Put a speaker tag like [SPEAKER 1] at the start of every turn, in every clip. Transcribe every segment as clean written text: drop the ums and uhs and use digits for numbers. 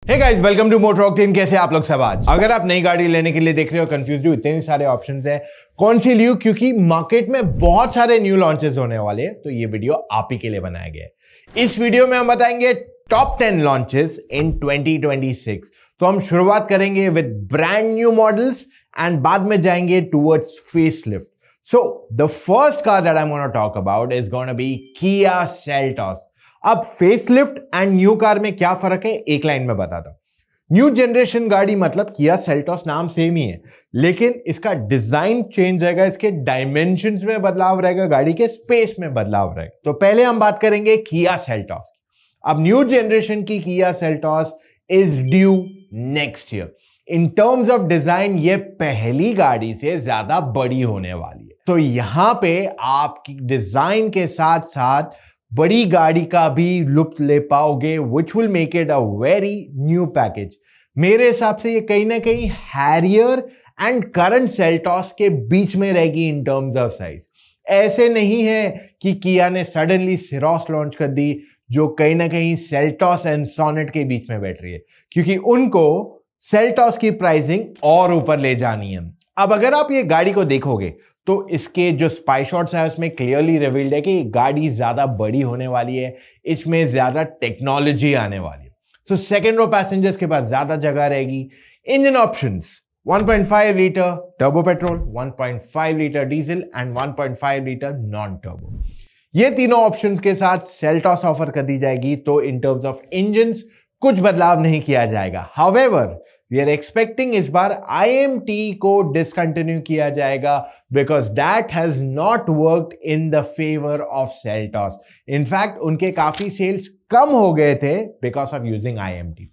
[SPEAKER 1] Hey guys, welcome to motor octane. कैसे आप लोग सब? आज अगर आप नई गाड़ी लेने के लिए देख रहे हो, कंफ्यूज हो, इतने सारे ऑप्शंस हैं, कौन सी लियो, क्योंकि मार्केट में बहुत सारे न्यू लॉन्चेस होने वाले हैं, तो ये वीडियो आप ही के लिए बनाया गया है। इस वीडियो में हम बताएंगे टॉप 10 लॉन्चेस इन 2026। तो हम शुरुआत करेंगे with brand new models and बाद में जाएंगे towards facelift. So the first car that I'm going to talk about is going to be Kia Seltos. अब फेसलिफ्ट एंड न्यू कार में क्या फर्क है, एक लाइन में बताता हूं। न्यू जनरेशन गाड़ी मतलब किया सेल्टोस, नाम सेम ही है, लेकिन इसका डिजाइन चेंज रहेगा, इसके डायमेंशंस में बदलाव रहेगा, गाड़ी के स्पेस में बदलाव रहेगा। तो पहले हम बात करेंगे किया सेल्टोस। अब न्यू जनरेशन की Kia Seltos is due next year. In terms of design ये पहली गाड़ी से ज्यादा बड़ी होने वाली है, तो यहां पे आपकी डिजाइन के साथ साथ बड़ी गाड़ी का भी लुत्फ ले पाओगे, which will make it a very new package. मेरे हिसाब से ये कहीं ना कहीं हैरियर एंड करंट सेल्टोस के बीच में रहेगी इन टर्म्स ऑफ साइज। ऐसे नहीं है कि किया ने सडनली सिरोस लॉन्च कर दी, जो कहीं ना कहीं सेल्टोस एंड सोनेट के बीच में बैठ रही है, क्योंकि उनको सेल्टोस की प्राइसिंग और ऊपर ले जानी है। अब अगर आप ये गाड़ी को देखोगे तो इसके जो स्पाई शॉट्स है उसमें क्लियरली रिवील्ड है कि गाड़ी ज्यादा बड़ी होने वाली है, इसमें ज्यादा टेक्नोलॉजी आने वाली है। सो सेकेंड रो पैसेंजर्स के पास ज्यादा जगह रहेगी। Engine options 1.5 litre turbo petrol, 1.5 litre diesel and 1.5 litre non turbo. ये तीनों ऑप्शंस के साथ सेल्टोस ऑफर कर दी जाएगी। तो इन टर्म्स ऑफ इंजन्स कुछ बदलाव नहीं किया जाएगा। हाउएवर वी आर एक्सपेक्टिंग इस बार IMT को डिसकंटिन्यू किया जाएगा, because that has not worked in the favour of Seltos. In fact उनके काफी सेल्स कम हो गए थे बिकॉज ऑफ यूजिंग IMT।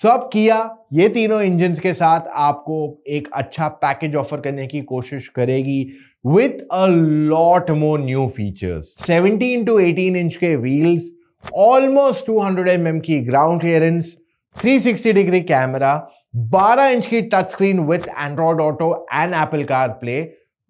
[SPEAKER 1] सो अब किया ये तीनों इंजन्स के साथ आपको एक अच्छा पैकेज ऑफर करने की कोशिश करेगी with a lot more new features. 17 to 18 inch के व्हील्स, ऑलमोस्ट 200 mm की ground clearance, 360 degree camera, 12 inch की touch screen with Android Auto and Apple CarPlay,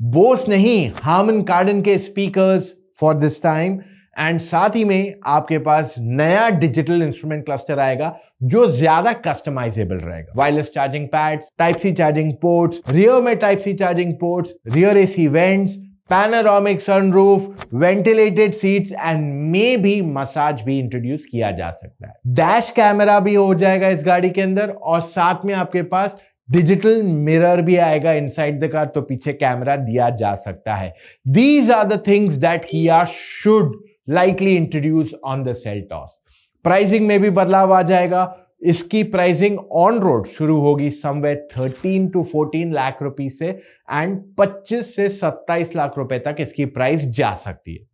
[SPEAKER 1] Bose नहीं हार्मन कार्डन के speakers for this time, and साथ ही में आपके पास नया डिजिटल इंस्ट्रूमेंट क्लस्टर आएगा जो ज्यादा कस्टमाइजेबल रहेगा। Wireless charging pads, type C charging ports, rear में type C charging ports, rear AC vents, panoramic sunroof, ventilated seats and may भी मसाज भी इंट्रोड्यूस किया जा सकता है। डैश कैमरा भी हो जाएगा इस गाड़ी के अंदर, और साथ में आपके पास डिजिटल मिरर भी आएगा इनसाइड द कार, तो पीछे कैमरा दिया जा सकता है। These are the things that Kia should likely introduce on the Seltos. Pricing में भी बदलाव आ जाएगा। इसकी प्राइसिंग ऑन रोड शुरू होगी समवेयर 13 to 14 लाख रुपए से, एंड 25 से 27 लाख रुपए तक इसकी प्राइस जा सकती है।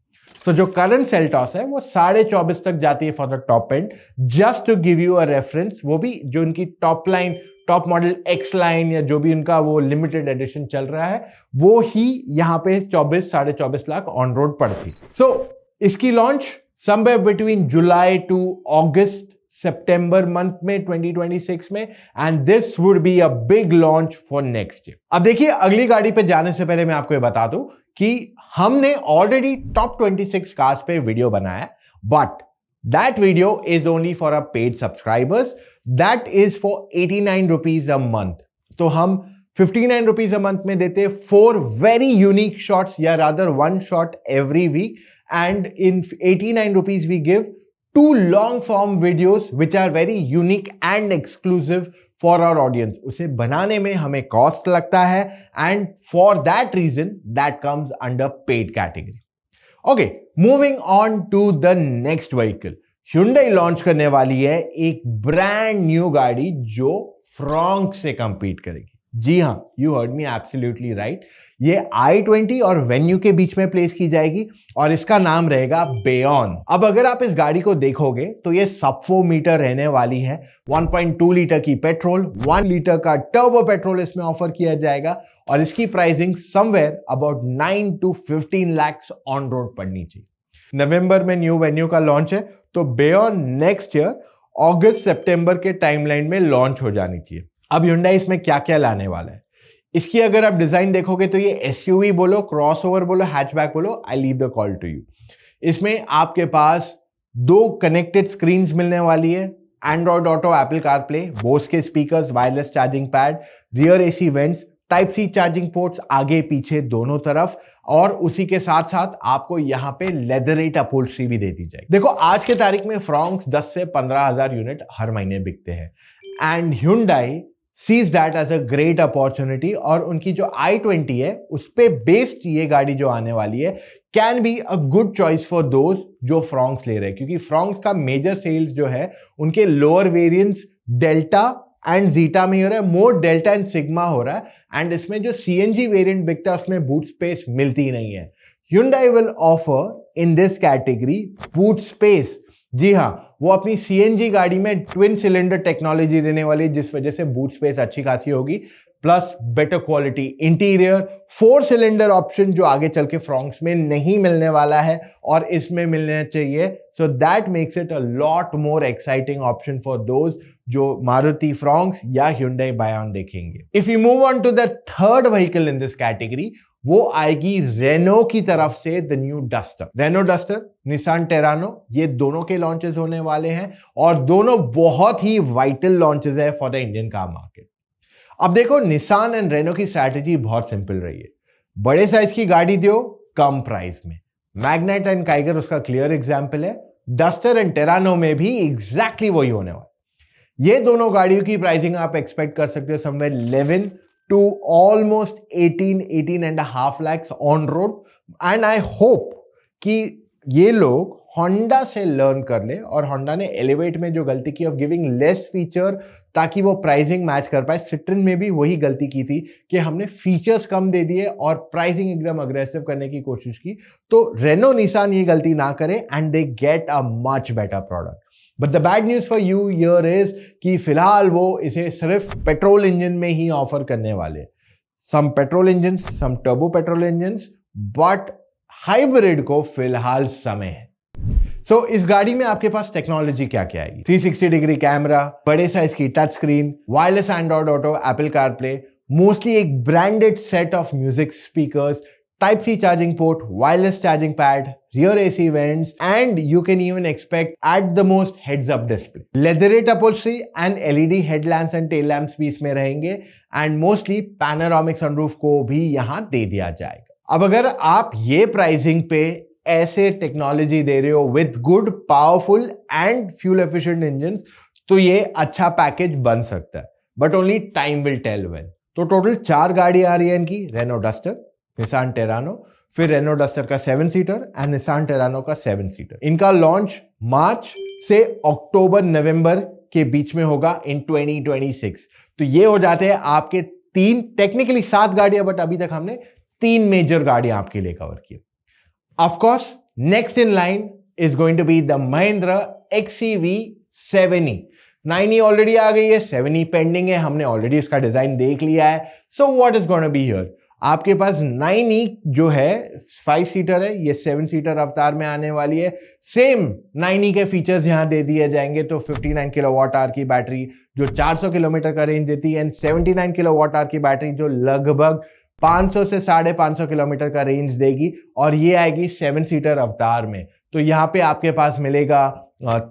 [SPEAKER 1] तो जो करंट सेल्टोस है वो 24.5 तक जाती है for the top end. Just to give you a reference, वो भी जो उनकी top line, top model X line या जो भी उनका वो लिमिटेड एडिशन चल रहा है, वो ही यहां पे 24-24.5 लाख ऑन रोड पड़ती। सो इसकी launch somewhere between July to August September month में 2026 में, and this would be a big launch for next year. अब देखिए, अगली गाड़ी पे जाने से पहले मैं आपको ये बता दूं कि हमने ऑलरेडी टॉप 26 कार्स पे वीडियो बनाया, but that video is only for a paid subscribers. That is for 89 rupees a month. तो हम 59 रुपीज अ मंथ में देते 4 very unique shots, or rather 1 shot every week, and in 89 rupees we give 2 long form videos which are very unique and exclusive for our audience. उसे बनाने में हमें cost लगता है, and for that reason that comes under paid category. Okay, moving on to the next vehicle. Hyundai launch करने वाली है एक ब्रांड न्यू गाड़ी जो फ्रॉन्क से कंपीट करेगी। जी हां, you heard me absolutely right. ये i20 और वेन्यू के बीच में प्लेस की जाएगी और इसका नाम रहेगा बेयॉन। अब अगर आप इस गाड़ी को देखोगे तो ये सब 4 मीटर रहने वाली है। 1.2 लीटर की पेट्रोल, 1 लीटर का टर्बो पेट्रोल इसमें ऑफर किया जाएगा, और इसकी pricing somewhere about 9 to 15 lakhs on road पड़नी चाहिए। नवंबर में न्यू वेन्यू का लॉन्च है, तो बेयॉन नेक्स्ट ईयर अगस्त सितंबर के टाइमलाइन में लॉन्च हो जानी चाहिए। अब Hyundai इसमें क्या क्या लाने वाला है, इसकी अगर आप डिजाइन देखोगे तो ये SUV बोलो, क्रॉसओवर बोलो, हैचबैक बोलो, I leave the call to you. इसमें आपके पास 2 कनेक्टेड स्क्रीन्स मिलने वाली है, Android Auto, Apple CarPlay, Bose के speakers, wireless charging pad, rear AC vents, type C charging ports आगे पीछे दोनों तरफ, और उसी के साथ साथ आपको यहाँ पे लेदरेट अपहोल्स्ट्री भी दे दी जाएगी। देखो आज के तारीख में फ्रॉन्क्स 10 से 15,000 यूनिट हर महीने बिकते हैं and Hyundai sees that as a great opportunity, और उनकी जो i20 है उस पे बेस्ड ये गाड़ी जो आने वाली है can be a good choice for those जो फ्रॉन्क्स ले रहे हैं, क्योंकि फ्रॉन्क्स का मेजर सेल्स जो है उनके lower variants delta and zeta में हो रहा है, मोर डेल्टा एंड सिग्मा हो रहा है, एंड इसमें जो सीएनजी वेरिएंट बिकता है उसमें बूट स्पेस मिलती नहीं है। Hyundai will offer in this category boot space। जी हाँ, वो अपनी सीएनजी गाड़ी में ट्विन सिलेंडर टेक्नोलॉजी देने वाली है, जिस वजह से बूट स्पेस अच्छी खासी होगी, plus better quality interior, 4 cylinder option जो आगे चल के फ्रॉन्क्स में नहीं मिलने वाला है और इसमें मिलना चाहिए। So that makes it a lot more exciting option for those जो मारुति फ्रॉन्क्स या Hyundai Bayon देखेंगे। If you move on to the third vehicle in this category, वो आएगी रेनो की तरफ से the new Duster. Renault Duster, Nissan Terrano, ये दोनों के लॉन्चेस होने वाले हैं और दोनों बहुत ही वाइटल लॉन्चेस है for the Indian car market. अब देखो निसान एंड रेनो की स्ट्रैटेजी बहुत सिंपल रही है, बड़े साइज की गाड़ी दो कम प्राइस में। मैग्नेट एंड काइगर उसका क्लियर एग्जाम्पल है, डस्टर एंड टेरानो में भी एग्जैक्टली वही होने वाला। ये दोनों गाड़ियों की प्राइसिंग आप एक्सपेक्ट कर सकते हो somewhere 11 to almost 18.5 lakhs on road, and I hope कि ये लोग Honda से लर्न कर ले, और Honda ने Elevate में जो गलती की ऑफ गिविंग लेस फीचर ताकि वो प्राइसिंग मैच कर पाए, Citroen में भी वही गलती की थी कि हमने फीचर्स कम दे दिए और प्राइसिंग एकदम अग्रेसिव करने की कोशिश की। तो रेनो निसान ये गलती ना करे and they get a much better product. But the bad news for you here is कि फिलहाल वो इसे सिर्फ पेट्रोल इंजन में ही ऑफर करने वाले, some petrol engine, some turbo petrol engine, but hybrid को फिलहाल समय है। सो इस गाड़ी में आपके पास टेक्नोलॉजी क्या क्या आएगी? 360 डिग्री कैमरा, बड़े साइज की touch screen, wireless Android Auto, Apple CarPlay, mostly एक branded set of music speakers, type C charging port, wireless charging pad, rear AC vents, and you can even expect at the most heads up display. Leatherette upholstery and LED headlamps and tail lamps भी इसमें रहेंगे, and mostly panoramic sunroof को भी यहाँ दे दिया जाएगा। अब अगर आप ये प्राइसिंग पे ऐसे टेक्नोलॉजी दे रहे हो with good powerful and fuel efficient engine, तो ये अच्छा पैकेज बन सकता है, but only time will tell well. तो टोटल 4 गाड़ी आ रही है इनकी, रेनो डस्टर, निसान टेरानो, फिर रेनो डस्टर का 7 सीटर एंड निसान टेरानो का 7 सीटर। इनका लॉन्च मार्च से अक्टूबर नवंबर के बीच में होगा इन 2026। तो ये हो जाते हैं आपके 3, टेक्निकली 7 गाड़ियां, बट अभी तक हमने 3 मेजर गाड़ियां आपके लिए कवर की। Of course next in line is going to be the Mahindra XEV 7e। 9e already आ गई है, 7e पेंडिंग है, हमने ऑलरेडी इसका डिजाइन देख लिया है। So what is going to be here? आपके पास 9e जो है 5 सीटर है, ये 7 सीटर अवतार में आने वाली है। सेम 9e के फीचर्स यहां दे दिए जाएंगे। तो 59 किलोवाट आवर की बैटरी जो 400 किलोमीटर का रेंज देती है, एंड 79 किलोवाट आवर की बैटरी जो लगभग 500 से 550 किलोमीटर का रेंज देगी, और ये आएगी 7 सीटर अवतार में। तो यहाँ पे आपके पास मिलेगा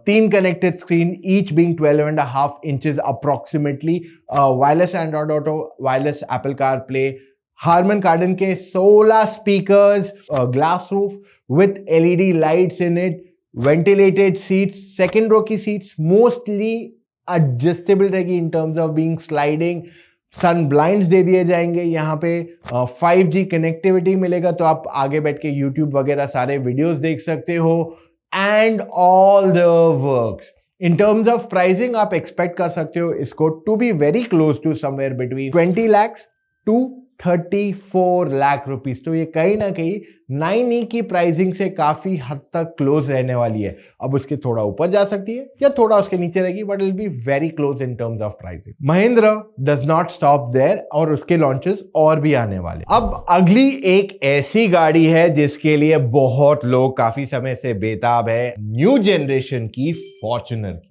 [SPEAKER 1] 3 connected screen, each being 12.5 inches approximately, wireless Android Auto, wireless Apple CarPlay, Harman Kardon के 16 speakers, glass roof with LED lights in it, ventilated seats, second row की सीट्स मोस्टली एडजस्टेबल रहेगी in terms of being sliding, sun blinds दे दिए जाएंगे। यहाँ पे 5G connectivity मिलेगा, तो आप आगे बैठ के YouTube वगैरह सारे वीडियोस देख सकते हो, and all the works. In terms of pricing आप एक्सपेक्ट कर सकते हो इसको to be very close to somewhere between 20 lakh to 34 lakh rupees. तो ये कहीं ना कहीं 9e की प्राइसिंग से काफी हद तक क्लोज रहने वाली है। अब उसके थोड़ा ऊपर जा सकती है या थोड़ा उसके नीचे रहेगी, but it will be very close in terms of pricing. Mahindra does not stop there, और उसके लॉन्चेस और भी आने वाले। अब अगली एक ऐसी गाड़ी है जिसके लिए बहुत लोग काफी समय से बेताब है, न्यू जनरेशन की फॉर्च्यूनर की।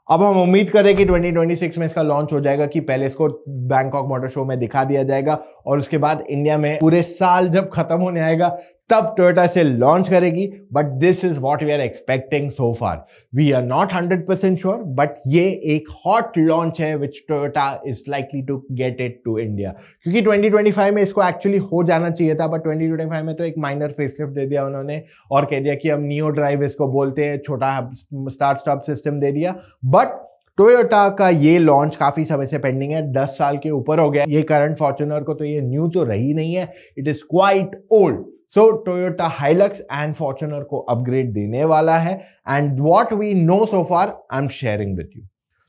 [SPEAKER 1] अब हम उम्मीद करें कि 2026 में इसका लॉन्च हो जाएगा, कि पहले इसको बैंकॉक मोटर शो में दिखा दिया जाएगा, और उसके बाद इंडिया में पूरे साल जब खत्म होने आएगा तब टोयोटा से लॉन्च करेगी, but this is what we are expecting so far. We are not 100% sure, but ये एक हॉट लॉन्च है which Toyota is likely to get it to India. क्योंकि 2025 में इसको एक्चुअली हो जाना चाहिए था, बट 2025 में तो एक माइनर फेसलिफ्ट दे दिया उन्होंने और कह दिया कि हम नियो ड्राइव इसको बोलते हैं, छोटा स्टार्ट स्टॉप सिस्टम दे दिया. बट टोयोटा का ये लॉन्च काफी समय से पेंडिंग है, 10 साल के ऊपर हो गया. ये करंट फॉर्च्यूनर को तो ये न्यू तो रही नहीं है, it is quite old. So Toyota Hilux and Fortuner को अपग्रेड देने वाला है, and what we know so far I am sharing with you.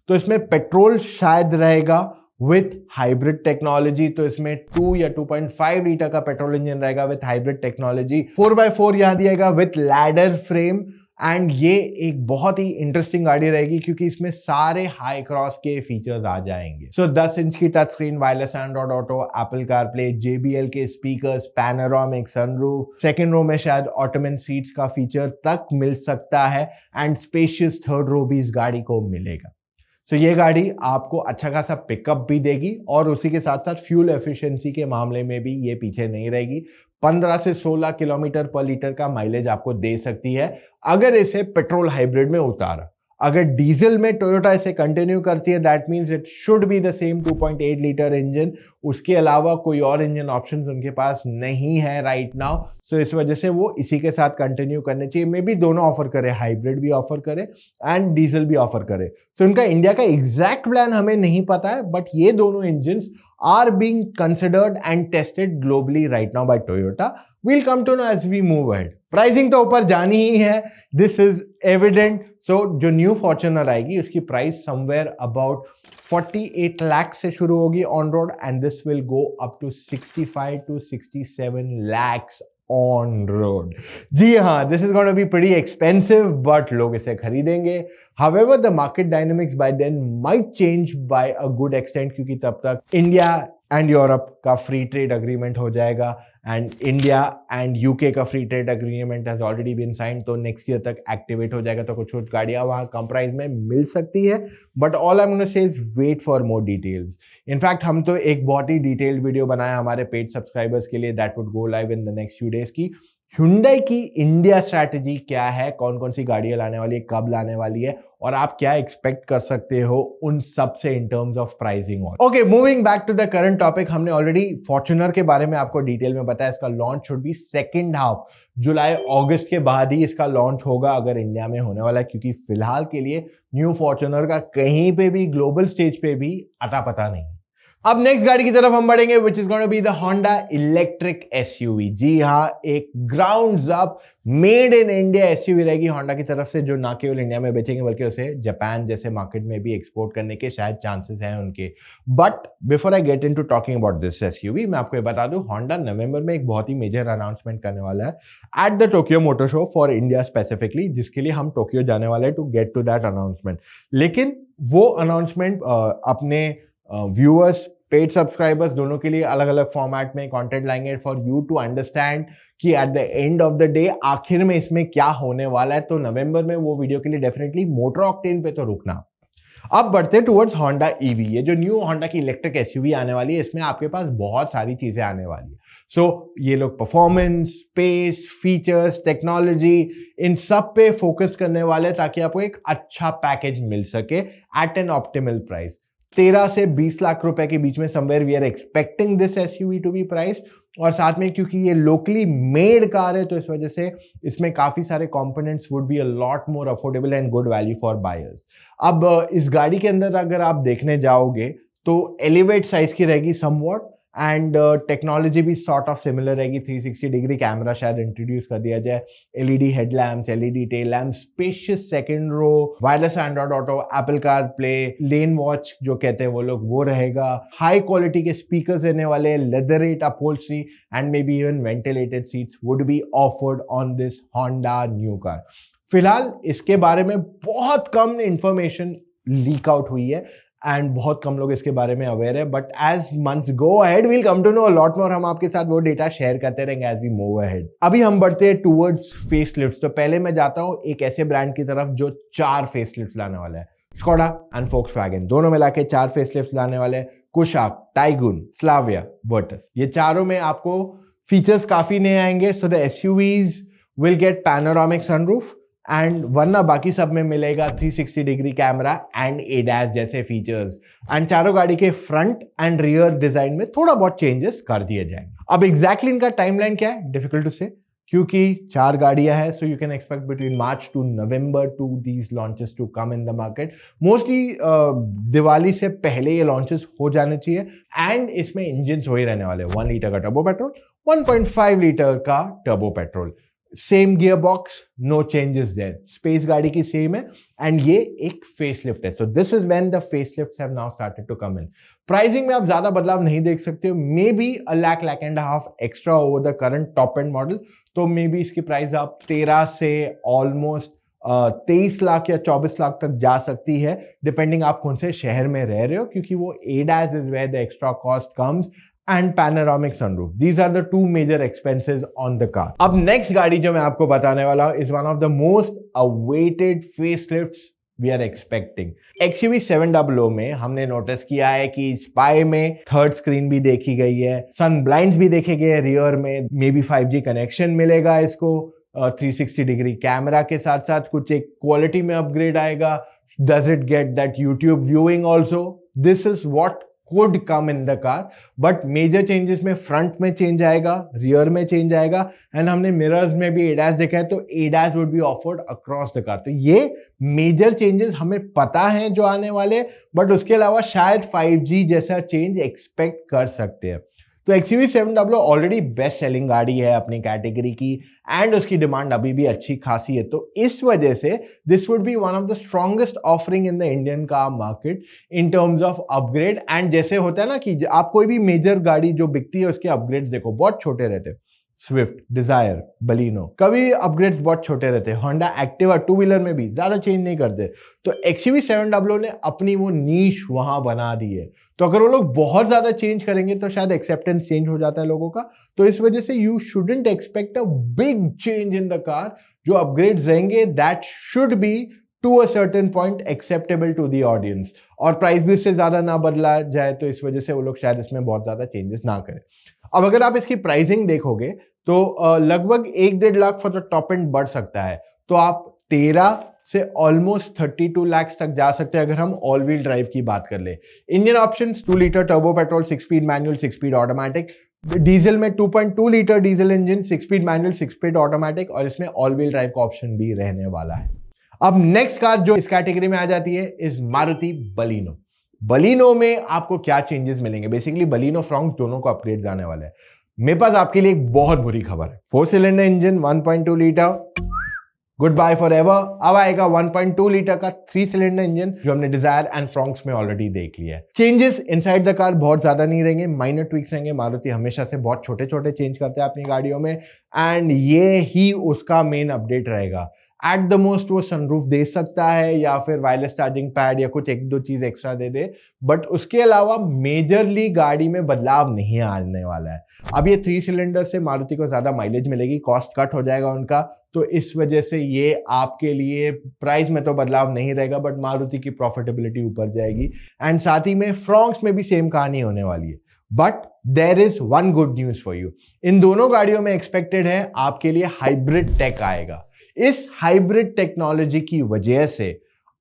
[SPEAKER 1] तो इसमें पेट्रोल शायद रहेगा विथ हाइब्रिड टेक्नोलॉजी. तो इसमें 2 या 2.5 लीटर का पेट्रोल इंजन रहेगा विथ हाइब्रिड टेक्नोलॉजी. 4x4 यहां दिएगा विथ लैडर फ्रेम. एंड ये एक बहुत ही इंटरेस्टिंग गाड़ी रहेगी क्योंकि इसमें सारे हाई क्रॉस के फीचर्स आ जाएंगे. सो 10 इंच की touch screen, wireless Android Auto, Apple CarPlay, JBL के speakers, panoramic sunroof, second row में शायद ऑटोमन सीट्स का फीचर तक मिल सकता है, एंड स्पेशियस थर्ड रो भी इस गाड़ी को मिलेगा. सो ये गाड़ी आपको अच्छा खासा पिकअप भी देगी और उसी के साथ साथ फ्यूल एफिशिएंसी के मामले में भी ये पीछे नहीं रहेगी. 15 से 16 किलोमीटर पर लीटर का माइलेज आपको दे सकती है अगर इसे पेट्रोल हाइब्रिड में उतारा. अगर डीजल में टोयोटा इसे कंटिन्यू करती है, that means it should be the same 2.8 litre engine. उसके अलावा कोई और इंजन ऑप्शंस उनके पास नहीं है राइट नाउ. सो इस वजह से वो इसी के साथ कंटिन्यू करने चाहिए. मे बी दोनों ऑफर करे, हाइब्रिड भी ऑफर करे एंड डीजल भी ऑफर करे. सो इनका इंडिया का एग्जैक्ट प्लान हमें नहीं पता है, बट ये दोनों engine are being considered and tested globally right now by Toyota. We'll come to know as we move ahead. Pricing तो ऊपर जानी ही है, दिस इज एविडेंट. सो जो न्यू फॉर्च्यूनर आएगी उसकी प्राइस समवेयर अबाउट 48 लाख से शुरू होगी on road, and this will go up to 65 to 67 lakhs on road. जी हाँ, this is going to be pretty expensive, but लोग इसे खरीदेंगे. However, the market dynamics by then might change by a good extent, क्योंकि तब तक India and Europe का free trade agreement हो जाएगा, एंड इंडिया एंड यूके का free trade agreement has already been signed. तो नेक्स्ट ईयर तक activate हो जाएगा, तो कुछ गाड़ियां वहां कम प्राइस में मिल सकती है. But all I am gonna say is wait for more details. In fact हम तो एक बहुत ही डिटेल्ड वीडियो बनाया हमारे पेड सब्सक्राइबर्स के लिए, that would go live in the next few days की Hyundai की इंडिया स्ट्रैटेजी क्या है, कौन कौन सी गाड़ियां लाने वाली है, कब लाने वाली है, और आप क्या एक्सपेक्ट कर सकते हो उन सब से in terms of pricing. Okay, moving back to the current topic. हमने ऑलरेडी फॉर्च्यूनर के बारे में आपको डिटेल में बताया. इसका launch should be second half जुलाई अगस्त के बाद ही इसका लॉन्च होगा अगर इंडिया में होने वाला है, क्योंकि फिलहाल के लिए न्यू फॉर्च्यूनर का कहीं पे भी ग्लोबल स्टेज पे भी अता पता नहीं. अब नेक्स्ट गाड़ी की तरफ हम बढ़ेंगे, which is going to be the Honda electric SUV. जी हाँ, एक grounds up made in India SUV रहेगी होंडा की तरफ से, जो ना केवल इंडिया में बेचेंगे बल्कि उसे जापान जैसे मार्केट में भी एक्सपोर्ट करने के शायद चांसेस हैं उनके. But before I get into talking about this SUV, मैं आपको ये बता दूं, होंडा नवंबर में एक बहुत ही मेजर अनाउंसमेंट करने वाला है at the Tokyo motor show for India specifically, जिसके लिए हम टोक्यो जाने वाले हैं to get to that announcement. लेकिन वो अनाउंसमेंट अपने व्यूअर्स, पेड सब्सक्राइबर्स दोनों के लिए अलग अलग फॉर्मेट में कंटेंट लाएंगे फॉर यू टू अंडरस्टैंड कि at the end of the day आखिर में इसमें क्या होने वाला है. तो नवंबर में वो वीडियो के लिए डेफिनेटली मोटर ऑक्टेन पे तो रुकना. अब बढ़ते टुवर्ड्स होंडा ईवी. ये जो न्यू होंडा की इलेक्ट्रिक एसयूवी आने वाली है, इसमें आपके पास बहुत सारी चीजें आने वाली है. सो ये लोग परफॉर्मेंस, स्पेस, फीचर्स, टेक्नोलॉजी, इन सब पे फोकस करने वाले ताकि आपको एक अच्छा पैकेज मिल सके एट एन ऑप्टिमल प्राइस. 13 से 20 लाख रुपए के बीच में somewhere we are expecting this SUV to be price. और साथ में क्योंकि ये लोकली मेड कार है, तो इस वजह से इसमें काफी सारे components would be a lot more affordable and good value for buyers. अब इस गाड़ी के अंदर अगर आप देखने जाओगे तो एलिवेट साइज की रहेगी समवॉट, एंड टेक्नोलॉजी भी सॉर्ट ऑफ सिमिलर रहेगी. 360 डिग्री कैमरा शायद इंट्रोड्यूस कर दिया जाए, LED headlamps, LED tail lamps, spacious second row, wireless Android Auto, Apple CarPlay, lane watch जो कहते हैं वो लोग, वो रहेगा. हाई क्वालिटी के स्पीकर्स देने वाले, leatherette upholstery and may be even ventilated seats would be offered on this Honda new car. फिलहाल इसके बारे में बहुत कम इंफॉर्मेशन लीक आउट हुई है एंड बहुत कम लोग इसके बारे में अवेयर है. But as months go ahead we'll come to know a lot more. हम आपके साथ वो डेटा शेयर करते रहेंगे एज वी मूव अहेड. अभी हम बढ़ते हैं टुवर्ड्स फेसलिफ्ट्स. तो पहले मैं जाता हूं एक ऐसे ब्रांड की तरफ जो 4 फेसलिफ्ट्स लाने वाला है. स्कोडा एंड फोक्सवैगन दोनों मिला के 4 फेसलिफ्ट्स लाने वाले हैं. कुशाक, टाइगुन, स्लाविया, वर्टस, ये चारों में आपको फीचर्स काफी नए आएंगे. So the SUVs will get panoramic sunroof and वरना बाकी सब में मिलेगा 360 डिग्री कैमरा एंड एडैस जैसे फीचर्स. एंड चारों गाड़ी के फ्रंट एंड रियर डिजाइन में थोड़ा बहुत चेंजेस कर दिए जाएंगे. अब एग्जैक्टली इनका टाइमलाइन क्या है, डिफिकल्ट टू से, क्योंकि 4 गाड़ियां हैं. So you can expect between March to November two these launches to come in the market. Mostly Diwali से पहले ये लॉन्चेस हो जाने चाहिए. एंड इसमें इंजन वही रहने वाले, 1 लीटर का टर्बो पेट्रोल, 1.5 लीटर का turbo petrol. Same gearbox, no changes there. Space गाड़ी की सेम है एंड ये एक फेसलिफ्ट है. So this is when the facelifts have now started to come in. Pricing में आप ज्यादा बदलाव नहीं देख सकते हो, maybe a lakh and a half extra over the current top end model. तो मे बी इसकी प्राइस आप 13 से ऑलमोस्ट 23 लाख या 24 लाख तक जा सकती है, डिपेंडिंग आप कौन से शहर में रह रहे हो, क्योंकि वो ADAS is where the extra cost comes and panoramic sunroof. These are the two major expenses on the car. अब next गाड़ी जो मैं आपको बताने वाला हूं is one of the most awaited facelifts we are expecting. XUV 700 में हमने नोटिस किया है कि स्पाई में थर्ड स्क्रीन भी देखी गई है, सन ब्लाइंड्स भी देखे गए रियर में, मे बी 5G कनेक्शन मिलेगा इसको, 360 डिग्री कैमरा के साथ साथ कुछ एक क्वालिटी में अपग्रेड आएगा. Does it get that YouTube viewing also? This is what could come in the car, but major changes में फ्रंट में चेंज आएगा, रियर में चेंज आएगा एंड हमने मिरर्स में भी ADAS देखा है, तो ADAS would be offered across the car. तो ये मेजर चेंजेस हमें पता है जो आने वाले, बट उसके अलावा शायद 5G जैसा चेंज एक्सपेक्ट कर सकते हैं. तो XUV 700 ऑलरेडी बेस्ट सेलिंग गाड़ी है अपनी कैटेगरी की एंड उसकी डिमांड अभी भी अच्छी खासी है. तो इस वजह से this would B one of the strongest offering in the Indian car market in terms of upgrade. And जैसे होता है ना कि आप कोई भी मेजर गाड़ी जो बिकती है उसके अपग्रेड्स देखो बहुत छोटे रहते हैं. स्विफ्ट, डिजायर, बलिनो, कभी अपग्रेड्स बहुत छोटे रहते हैं. होंडा एक्टिवा टू व्हीलर में भी ज्यादा चेंज नहीं करते. तो XUV 700 ने अपनी वो नीश वहां बना दी है. तो अगर वो लोग बहुत ज्यादा चेंज करेंगे तो शायद एक्सेप्टेंस चेंज हो जाता है लोगों का. तो इस वजह से you shouldn't expect a big change in the car. जो अपग्रेड्स रहेंगे that should be to a certain point acceptable to the audience, और प्राइस भी उससे ज्यादा ना बदला जाए. तो इस वजह से वो लोग शायद इसमें बहुत ज्यादा चेंजेस ना करें. अब अगर आप इसकी प्राइसिंग देखोगे तो लगभग 1-1.5 lakh for the top and बढ़ सकता है. तो आप 13 से ऑलमोस्ट 32 लाख तक जा सकते हैं अगर हम ऑल व्हील ड्राइव की बात कर ले. Engine options 2 litre turbo petrol, 6 speed manual, 6 speed automatic. Diesel में 2.2 litre diesel engine, 6 speed manual, 6 speed automatic, और इसमें ऑल व्हील ड्राइव का ऑप्शन भी रहने वाला है. अब नेक्स्ट कार जो इस कैटेगरी में आ जाती है इज मारुति बलिनो. बलिनो में आपको क्या चेंजेस मिलेंगे? बेसिकली बलिनो फ्रॉन्क्स दोनों को अपग्रेड आने वाले हैं. मेरे पास आपके लिए एक बहुत बुरी खबर है. 4 cylinder engine 1.2 litre, goodbye forever. अब आएगा 1.2 लीटर का 3 सिलेंडर इंजन जो हमने डिजायर एंड फ्रॉन्क्स में ऑलरेडी देख लिया है. चेंजेस इनसाइड द कार बहुत ज्यादा नहीं रहेंगे, माइनर ट्विक्स रहेंगे. मारुति हमेशा से बहुत छोटे छोटे चेंज करते हैं अपनी गाड़ियों में एंड ये ही उसका मेन अपडेट रहेगा. एट द मोस्ट वो सनरूफ दे सकता है या फिर वायरलेस चार्जिंग पैड या कुछ 1-2 चीज एक्स्ट्रा दे दे, बट उसके अलावा मेजरली गाड़ी में बदलाव नहीं आने वाला है. अब ये 3 सिलेंडर से मारुति को ज्यादा माइलेज मिलेगी, कॉस्ट कट हो जाएगा उनका. तो इस वजह से ये आपके लिए प्राइस में तो बदलाव नहीं रहेगा, बट मारुति की प्रॉफिटेबिलिटी ऊपर जाएगी. एंड साथ ही में फ्रॉन्क्स में भी सेम कहानी होने वाली है. But there is one good news for you. इन दोनों गाड़ियों में एक्सपेक्टेड है आपके लिए हाइब्रिड टेक आएगा. इस हाइब्रिड टेक्नोलॉजी की वजह से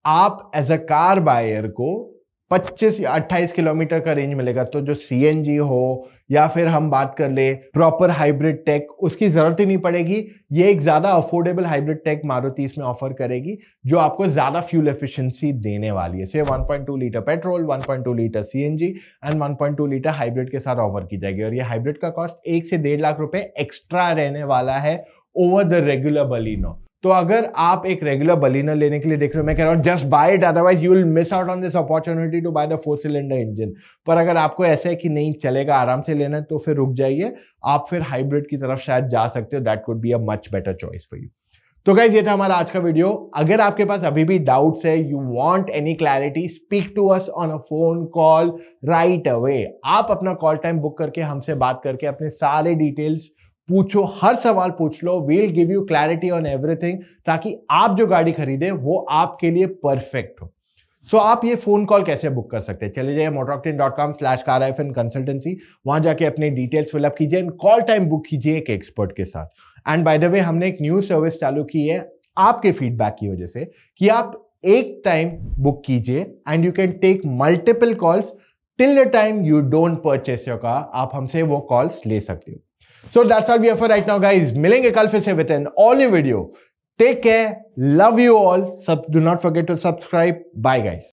[SPEAKER 1] आप एज अ कार बायर को 25 या 28 किलोमीटर का रेंज मिलेगा. तो जो CNG हो या फिर हम बात कर ले प्रॉपर हाइब्रिड टेक, उसकी जरूरत ही नहीं पड़ेगी. ये एक ज्यादा अफोर्डेबल हाइब्रिड टेक मारुति इसमें ऑफर करेगी जो आपको ज्यादा फ्यूल एफिशिएंसी देने वाली है. से 1.2 litre petrol, 1.2 litre CNG and 1.2 litre hybrid के साथ ऑफर की जाएगी. और ये हाइब्रिड का कॉस्ट 1 से 1.5 लाख रुपए एक्स्ट्रा रहने वाला है ओवर द रेगुलर बलिनो. तो अगर आप एक रेगुलर बलिनो लेने के लिए देख रहे हो, मैं कह रहा हूं just buy it, otherwise you will miss out on this opportunity to buy the 4 cylinder engine. पर अगर आपको ऐसा है कि नहीं चलेगा, आराम से लेना है, तो फिर रुक जाइए. आप फिर हाइब्रिड की तरफ शायद जा सकते हो. That could be a much better choice for you. तो गाइज ये था हमारा आज का वीडियो. अगर आपके पास अभी भी डाउट्स है, you want any clarity, speak to us on a phone call right away. आप अपना कॉल टाइम बुक करके हमसे बात करके अपने सारे डिटेल्स पूछो, हर सवाल पूछ लो. We will give you clarity on everything, ताकि आप जो गाड़ी खरीदे वो आपके लिए परफेक्ट हो. सो आप ये फोन कॉल कैसे बुक कर सकते हैं? चले जाइए motoroctane.com/car-consultancy, वहां जाके अपने डिटेल्स फिलअप कीजिए एंड कॉल टाइम बुक कीजिए एक एक्सपर्ट के साथ। एंड बाय द वे, हमने एक न्यू सर्विस चालू की है आपके फीडबैक की वजह से कि आप एक टाइम बुक कीजिए and you can take multiple calls till the time you don't purchase your car. आप हमसे वो कॉल्स ले सकते हो। So that's all we have for right now guys. मिलेंगे कल फिर से with an all new video. Take care, love you all, do not forget to subscribe. Bye guys.